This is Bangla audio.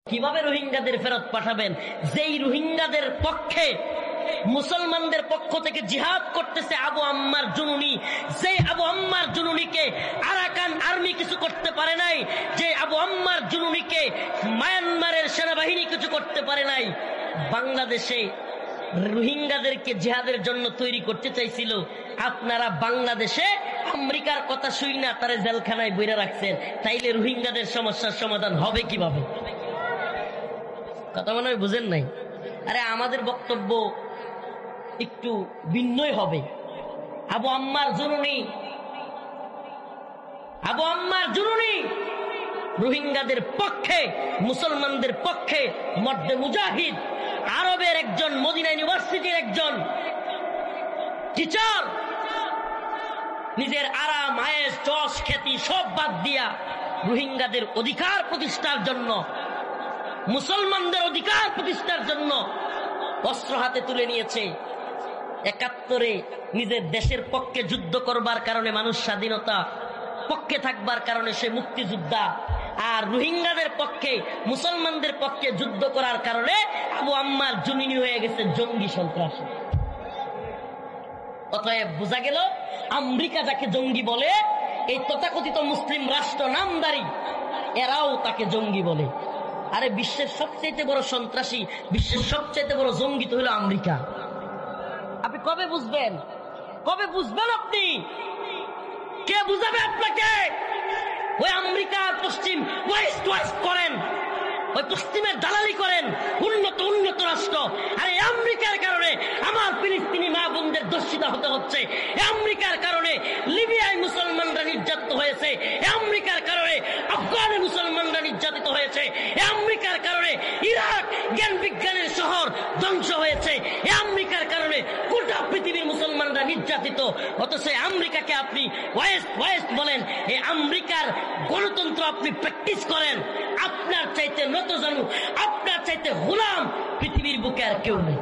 কিভাবে রোহিঙ্গাদের ফেরত পাঠাবেন যেই রোহিঙ্গাদের পক্ষে মুসলমানদের পক্ষ থেকে জিহাদ করতেছে আবু আম্মার জুনুনি, যে আবু আম্মার জুনুনিকে আরাকান আর্মি কিছু করতে পারে নাই, যে আবু আম্মার জুনুনিকে মায়ানমারের সেনাবাহিনী কিছু করতে পারে নাই। বাংলাদেশে রোহিঙ্গাদেরকে জিহাদের জন্য তৈরি করতে চাইছিল, আপনারা বাংলাদেশে আমেরিকার কথা শুই না তারা জেলখানায় বইরা রাখছেন। তাইলে রোহিঙ্গাদের সমস্যার সমাধান হবে কিভাবে? কথা মনে হয় বুঝেন নাই। আরে আমাদের বক্তব্য একটু ভিন্নই হবে। আবু আম্মার জুনুনি রোহিঙ্গাদের পক্ষে, মুসলমানদের পক্ষে মর্দে মুজাহিদ, আরবের একজন, মদিনা ইউনিভার্সিটির একজন টিচার, নিজের আরাম আয়েশ যশ খ্যাতি সব বাদ দিয়া রোহিঙ্গাদের অধিকার প্রতিষ্ঠার জন্য, মুসলমানদের অধিকার প্রতিষ্ঠার জন্য অস্ত্র হাতে তুলে নিয়েছে। ৭১ নিজের দেশের পক্ষে যুদ্ধ করবার কারণে মানুষ স্বাধীনতা পক্ষে থাকবার কারণে সে মুক্তিযোদ্ধা, আর রোহিঙ্গাদের পক্ষে, মুসলমানদের পক্ষে যুদ্ধ করার কারণে আবু আম্মার জুনুনি হয়ে গেছে জঙ্গি সন্ত্রাসী। অতএব বোঝা গেল আমেরিকা যাকে জঙ্গি বলে, এই তথাকথিত মুসলিম রাষ্ট্র নামদারি এরাও তাকে জঙ্গি বলে। আরে বিশ্বের সবচেয়ে বড় সন্ত্রাসী, বিশ্বের সবচেয়ে বড় জঙ্গি তো হলো আমেরিকা। আপনি কবে বুঝবেন? কবে বুঝবেন আপনি? কে বুঝাবে আপনাকে? ওই আমেরিকার পশ্চিম ওয়েস্ট করেন, ওই পশ্চিমের দালালি করেন, উন্নত রাষ্ট্র। আর এই আমেরিকার কারণে আমার ফিলিস্তিনি মা বোনদের দর্শিতা হতে হচ্ছে। আমেরিকার কারণে লিবিয়ায় মুসলমানরা নির্যাতিত হয়েছে। আমেরিকার কারণে আফগানে মুসলমানরা নির্যাতিত হয়েছে। আমেরিকার কারণে ইরাক জ্ঞান বিজ্ঞানের শহর ধ্বংস হয়েছে। আমেরিকার কারণে গোটা পৃথিবীর মুসলমানরা নির্যাতিত। অথচ আমেরিকাকে আপনি ওয়েস্ট বলেন। এই আমেরিকার গণতন্ত্র আপনি প্র্যাকটিস করেন। আপনার চাইতে নত জানু, আপনার চাইতে গোলাম পৃথিবীর বুকে আর কেউ নেই।